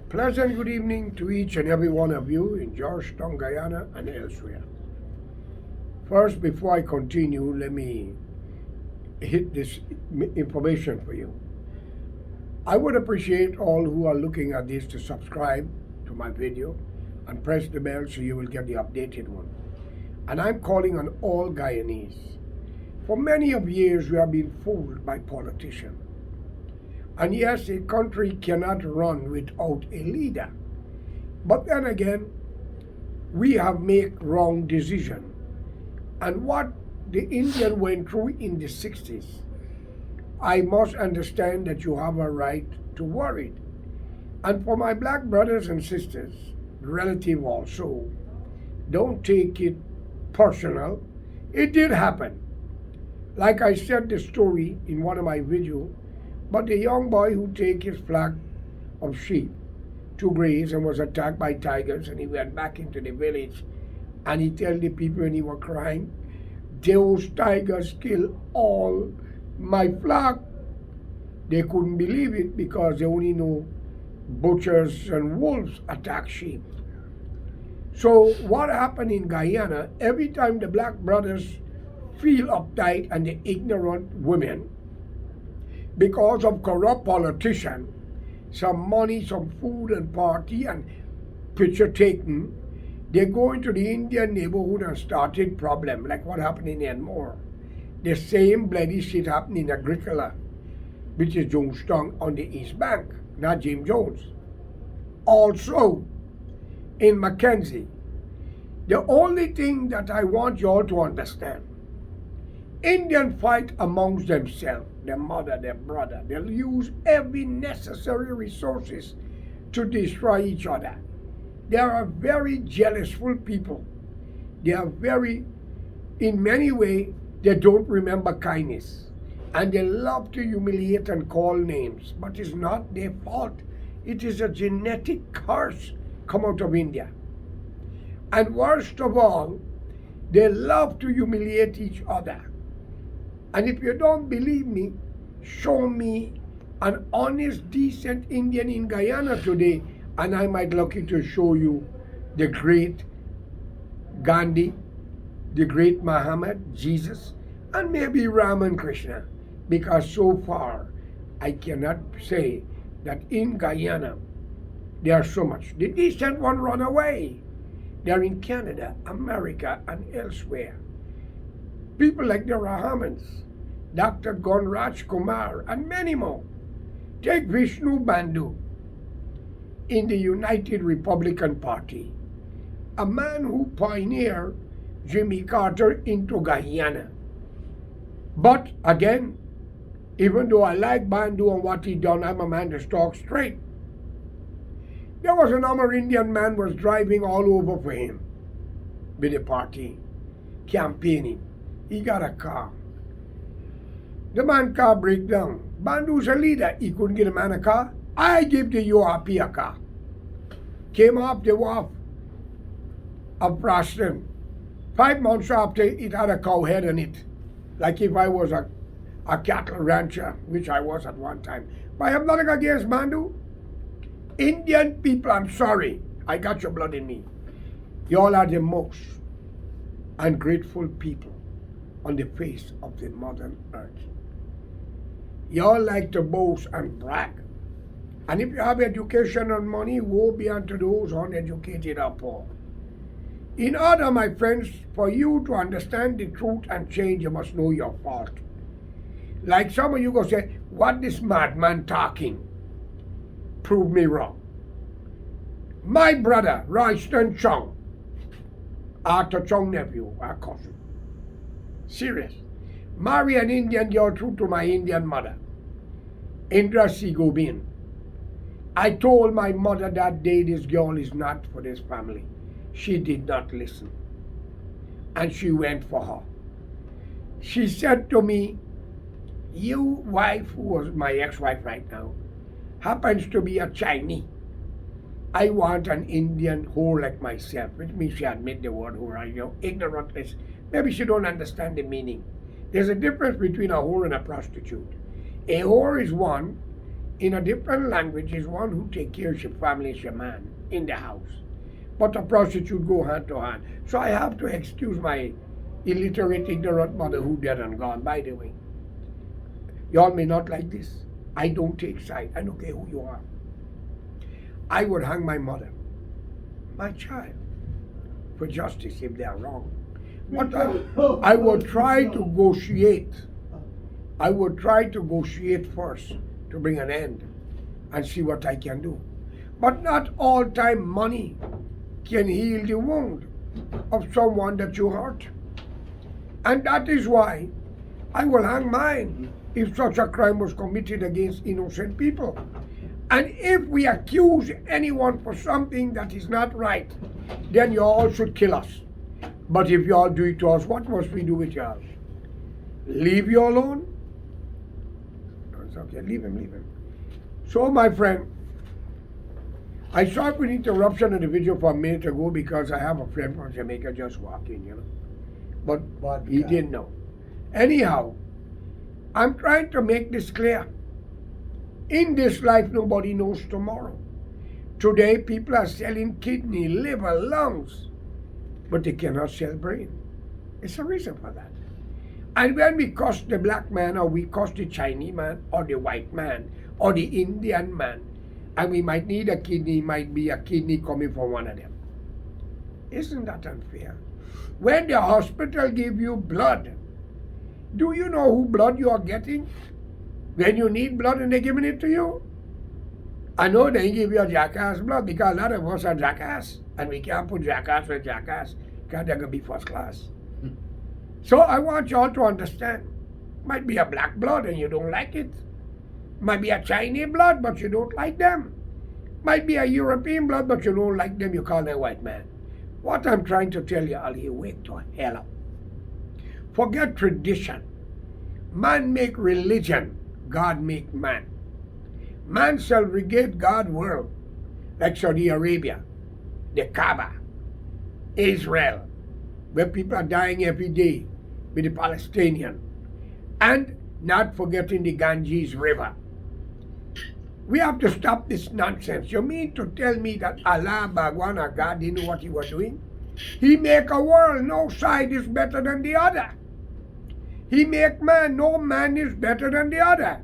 Pleasant good evening to each and every one of you in Georgetown, Guyana, and elsewhere. First, before I continue, let me hit this information for you. I would appreciate all who are looking at this to subscribe to my video and press the bell so you will get the updated one. And I'm calling on all Guyanese. For many of years, we have been fooled by politicians. And yes, a country cannot run without a leader. But then again, we have made wrong decision. And what the Indian went through in the 60s, I must understand that you have a right to worry. And for my black brothers and sisters, relative also, don't take it personal. It did happen. Like I said the story in one of my videos, but the young boy who take his flock of sheep to graze and was attacked by tigers, and he went back into the village and he tell the people when he was crying, those tigers kill all my flock. They couldn't believe it because they only know butchers and wolves attack sheep. So what happened in Guyana, every time the black brothers feel uptight and the ignorant women, because of corrupt politicians, some money, some food and party and picture taken, they go into the Indian neighborhood and started problem like what happened in Enmore. The same bloody shit happened in Agricola, which is Jonestown on the East Bank, not James Jones. Also, in Mackenzie, the only thing that I want you all to understand, Indians fight amongst themselves, their mother, their brother. They'll use every necessary resources to destroy each other. They are very jealousful people. They are very, in many ways, they don't remember kindness. And they love to humiliate and call names. But it's not their fault. It is a genetic curse come out of India. And worst of all, they love to humiliate each other. And if you don't believe me, show me an honest, decent Indian in Guyana today, and I might lucky to show you the great Gandhi, the great Muhammad, Jesus, and maybe Ram and Krishna. Because so far, I cannot say that in Guyana, there are so much. The decent one run away. They're in Canada, America, and elsewhere. People like the Rahamans, Dr. Gunraj Kumar, and many more. Take Vishnu Bandhu in the United Republican Party, a man who pioneered Jimmy Carter into Guyana. But again, even though I like Bandhu and what he done, I'm a man that talks straight. There was another Indian man was driving all over for him with the party, campaigning. He got a car. The man car break down. Bandhu's a leader. He couldn't get a man a car. I give the URP a car. Came off the wharf of Preston. 5 months after, it had a cow head on it. Like if I was a cattle rancher, which I was at one time. But I have nothing against Bandhu. Indian people, I'm sorry. I got your blood in me. Y'all are the most ungrateful people on the face of the modern earth. Y'all like to boast and brag. And if you have education and money, woe be unto those uneducated or poor. In order, my friends, for you to understand the truth and change, you must know your fault. Like some of you go say, what this madman talking? Prove me wrong. My brother, Royston Chung, Arthur Chung nephew, our cousin. Serious. Marry an Indian girl true to my Indian mother, Indra C. Gobin. I told my mother that day this girl is not for this family. She did not listen. And she went for her. She said to me, your wife, who was my ex-wife right now, happens to be a Chinese. I want an Indian whore like myself, which means she admit the word whore, ignorant is. Maybe she don't understand the meaning. There's a difference between a whore and a prostitute. A whore is one in a different language is one who take care of your family, your man in the house. But a prostitute go hand to hand. So I have to excuse my illiterate, ignorant mother who dead and gone, by the way. Y'all may not like this. I don't take side. I don't care who you are. I would hang my mother, my child, for justice if they are wrong. But I would try to negotiate. I would try to negotiate first to bring an end and see what I can do. But not all time money can heal the wound of someone that you hurt. And that is why I will hang mine if such a crime was committed against innocent people. And if we accuse anyone for something that is not right, then you all should kill us. But if you all do it to us, what must we do with you all? Leave you alone? No, it's okay, leave him. So my friend, I saw an interruption in the video for a minute ago because I have a friend from Jamaica just walking, But he didn't know. Anyhow, I'm trying to make this clear. In this life, nobody knows tomorrow. Today, people are selling kidney, liver, lungs, but they cannot sell brain. It's a reason for that. And when we curse the black man, or we curse the Chinese man, or the white man, or the Indian man, and we might need a kidney, might be a kidney coming from one of them. Isn't that unfair? When the hospital give you blood, do you know who blood you are getting? When you need blood and they're giving it to you? I know they give you a jackass blood because a lot of us are jackass. And we can't put jackass with jackass because they're going to be first class. So I want you all to understand. Might be a black blood and you don't like it. Might be a Chinese blood but you don't like them. Might be a European blood but you don't like them. You call them white man. What I'm trying to tell you, Ali, wake to hell up. Forget tradition. Man make religion. God make man. Man shall regate God's world, like Saudi Arabia, the Kaaba, Israel, where people are dying every day with the Palestinian, and not forgetting the Ganges River. We have to stop this nonsense. You mean to tell me that Allah, Bhagwan, or God didn't know what he was doing? He make a world, no side is better than the other. He make man, no man is better than the other.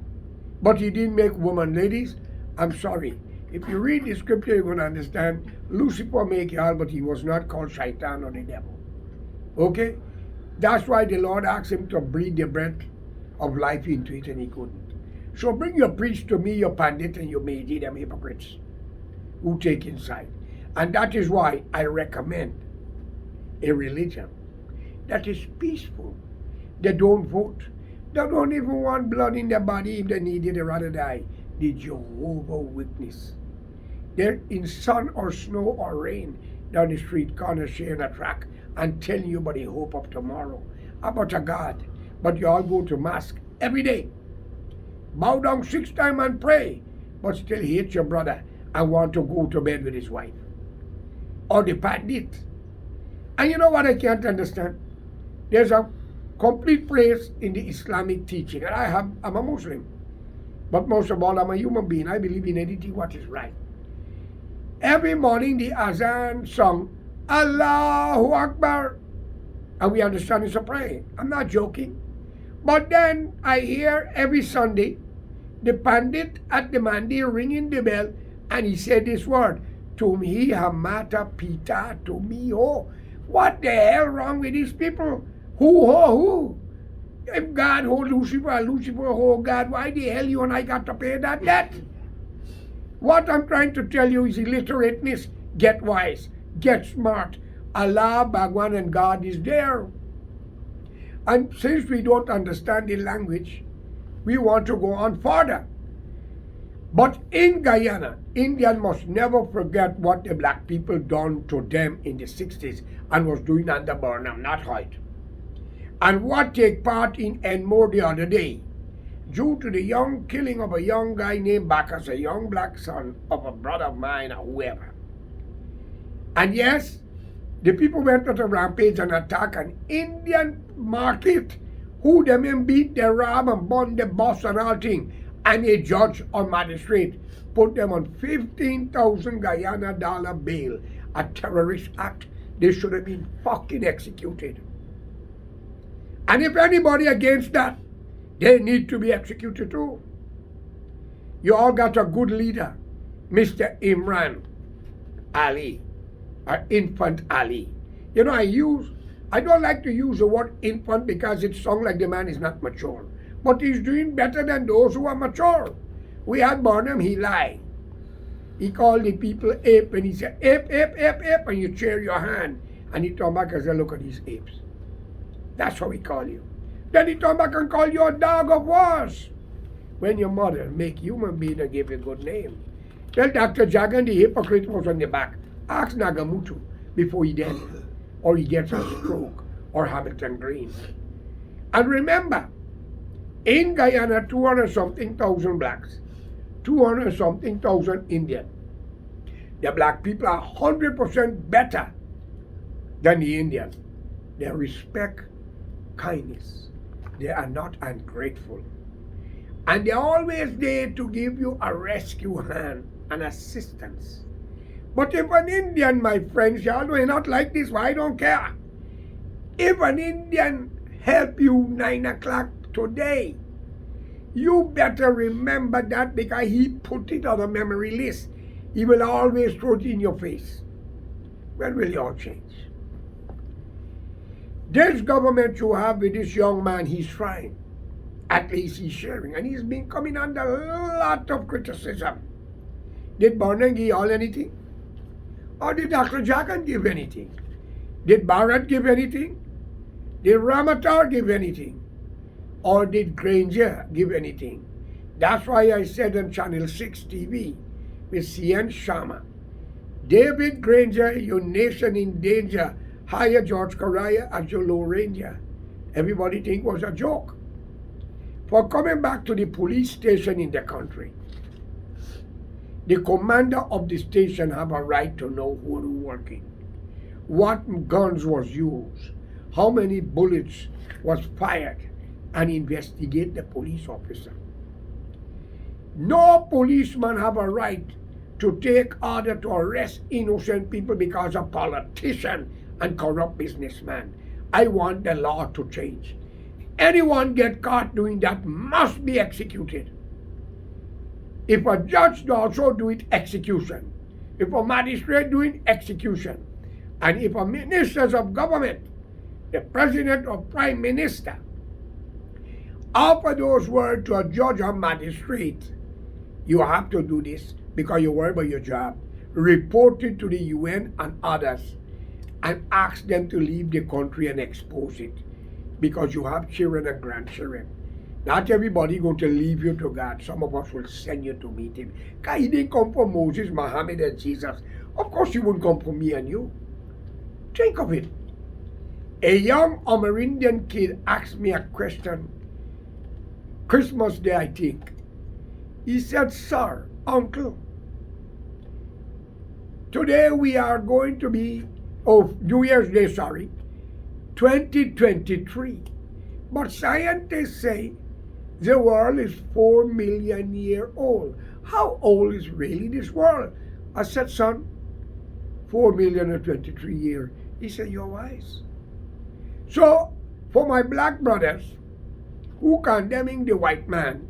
But he didn't make woman. Ladies, I'm sorry. If you read the scripture, you're going to understand Lucifer make y'all, but he was not called Shaitan or the devil. Okay? That's why the Lord asked him to breathe the breath of life into it, and he couldn't. So bring your priest to me, your pandit, and your Meiji, them hypocrites who take inside. And that is why I recommend a religion that is peaceful. They don't vote. They don't even want blood in their body. If they need it, they rather die. The Jehovah Witness. They're in sun or snow or rain down the street corner sharing a track and telling you about the hope of tomorrow, about a God. But you all go to mass every day. Bow down 6 times and pray, but still hate your brother and want to go to bed with his wife. Or the pandit. And you know what I can't understand? There's a complete praise in the Islamic teaching. And I'm a Muslim. But most of all, I'm a human being. I believe in anything what is right. Every morning the Azan song, Allahu Akbar. And we understand it's a prayer. I'm not joking. But then I hear every Sunday the pandit at the mandi ringing the bell, and he said this word, Tumhi Hamata Pita Tumi Ho. What the hell wrong with these people? Who? If God hold Lucifer, Lucifer hold God, why the hell you and I got to pay that debt? What I'm trying to tell you is illiterateness. Get wise. Get smart. Allah, Bhagwan, and God is there. And since we don't understand the language, we want to go on further. But in Guyana, Indians must never forget what the black people done to them in the 60s and was doing under Burnham, not Hoyt. And what take part in Enmore the other day, due to the young killing of a young guy named Bacchus, a young black son of a brother of mine or whoever. And yes, the people went on a rampage and attacked an Indian market, who them and beat the ram and burn the boss and all thing. and a judge or magistrate put them on 15,000 Guyana dollar bail, a terrorist act, they should have been fucking executed. And if anybody against that, they need to be executed too. You all got a good leader, Mr. Imran Ali, or Infant Ali. You know, I don't like to use the word infant because it sounds like the man is not mature. But he's doing better than those who are mature. We had Barnum, he lied. He called the people ape, and he said, ape, ape, ape, ape, and you cheer your hand. And he turned back and said, look at these apes. That's how he call you. Then he turned back and called you a dog of wars. When your mother make human being and give you a good name. Tell Dr. Jagan the hypocrite was on the back. Ask Nagamutu before he dead, or he gets a stroke, or Hamilton Green. And remember, in Guyana, 200-something thousand blacks, 200-something thousand Indian. The black people are 100% better than the Indian. They respect kindness. They are not ungrateful. And they're always there to give you a rescue hand and assistance. But if an Indian, my friends, y'all know not like this, well, I don't care. If an Indian help you 9 o'clock today, you better remember that because he put it on a memory list. He will always throw it in your face. When will it all change? This government you have with this young man, he's trying. At least he's sharing. And he's been coming under a lot of criticism. Did Barnum give all anything? Or did Dr. Jagan give anything? Did Barrett give anything? Did Ramatar give anything? Or did Granger give anything? That's why I said on Channel 6 TV with CN Sharma, David Granger, your nation in danger, hire George Correa as your Lone Ranger. Everybody think it was a joke. For coming back to the police station in the country, the commander of the station have a right to know who is working, what guns was used, how many bullets was fired, and investigate the police officer. No policeman have a right to take order to arrest innocent people because of politician and corrupt businessman. I want the law to change. Anyone get caught doing that must be executed. If a judge also do it, execution. If a magistrate doing, execution. And if a ministers of government, the president or prime minister, offer those words to a judge or magistrate, you have to do this because you worry about your job. Report it to the UN and others and ask them to leave the country and expose it because you have children and grandchildren. Not everybody going to leave you to God. Some of us will send you to meet him. Because he didn't come for Moses, Muhammad, and Jesus. Of course he wouldn't come for me and you. Think of it. A young Amerindian kid asked me a question Christmas Day, I think. He said, sir, uncle, today we are going to be, New Year's Day, 2023. But scientists say the world is 4 million years old. How old is really this world? I said, son, 4,023 years. He said, you're wise. So, for my black brothers who condemning the white man,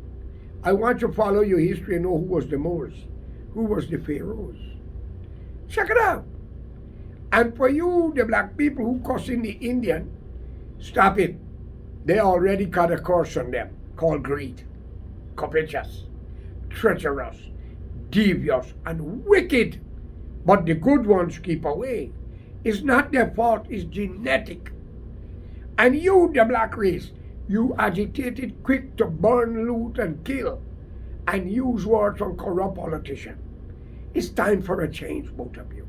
I want you to follow your history and know who was the Moors, who was the Pharaohs. Check it out. And for you, the black people who cussing the Indian, stop it. They already got a curse on them called greed, covetous, treacherous, devious, and wicked. But the good ones keep away. It's not their fault, it's genetic. And you, the black race, you agitated quick to burn, loot, and kill, and use words on corrupt politicians. It's time for a change, both of you.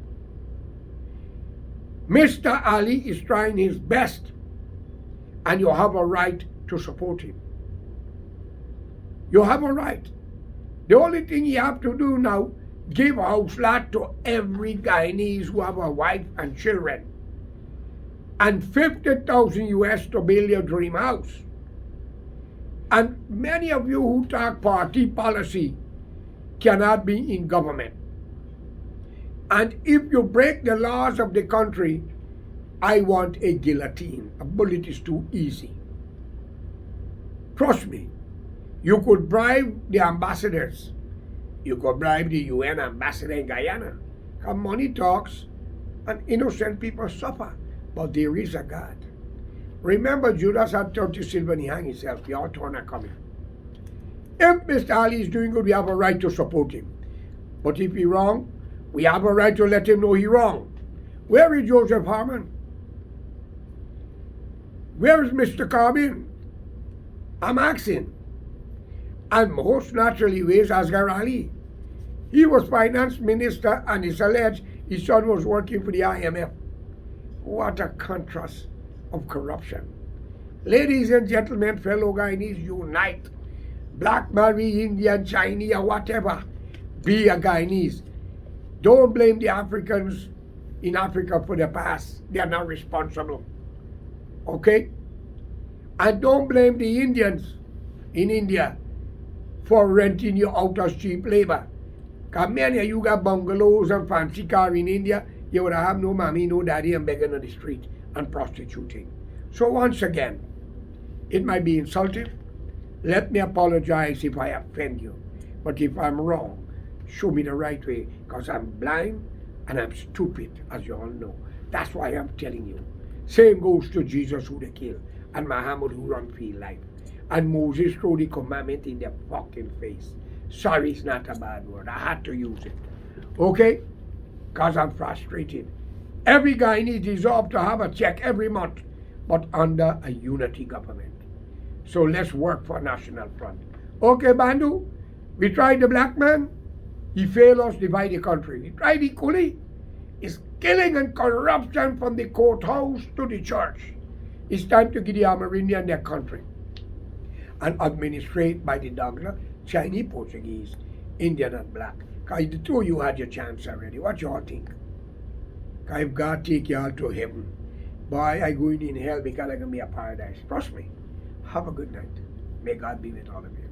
Mr. Ali is trying his best, and you have a right to support him. You have a right. The only thing you have to do now, give house lot to every Guyanese who have a wife and children, and $50,000 US to build your dream house. And many of you who talk party policy cannot be in government. And if you break the laws of the country, I want a guillotine. A bullet is too easy. Trust me. You could bribe the ambassadors. You could bribe the UN ambassador in Guyana. Because money talks and innocent people suffer. But there is a God. Remember, Judas had 30 silver and he hung himself. Y'all turn are coming. If Mr. Ali is doing good, we have a right to support him. But if he's wrong, we have a right to let him know he's wrong. Where is Joseph Harmon? Where is Mr. Corbyn? I'm asking. And most naturally, where's Asghar Ali? He was finance minister and it's alleged his son was working for the IMF. What a contrast of corruption. Ladies and gentlemen, fellow Guyanese, unite. Black, Malay, Indian, Chinese, or whatever. Be a Guyanese. Don't blame the Africans in Africa for the past. They are not responsible. Okay? And don't blame the Indians in India for renting you out as cheap labor. Because many of you got bungalows and fancy cars in India, you would have no mommy, no daddy, and begging on the street and prostituting. So once again, it might be insulting. Let me apologize if I offend you. But if I'm wrong, show me the right way, because I'm blind and I'm stupid, as you all know. That's why I'm telling you. Same goes to Jesus who they killed, and Muhammad who run for his life, and Moses threw the commandment in their fucking face. Sorry, it's not a bad word. I had to use it. Okay? Because I'm frustrated. Every guy deserves to have a check every month, but under a unity government. So let's work for National Front. Okay, Bandu? We tried the black man. He failed us, divide the country. We tried equally. It's killing and corruption from the courthouse to the church. It's time to give the Amerindian their country and administrate by the Douglas, Chinese, Portuguese, Indian, and black. Because the two of you had your chance already. What y'all think? Because if God take y'all to heaven, boy, I going in hell because I'm going to be a paradise. Trust me. Have a good night. May God be with all of you.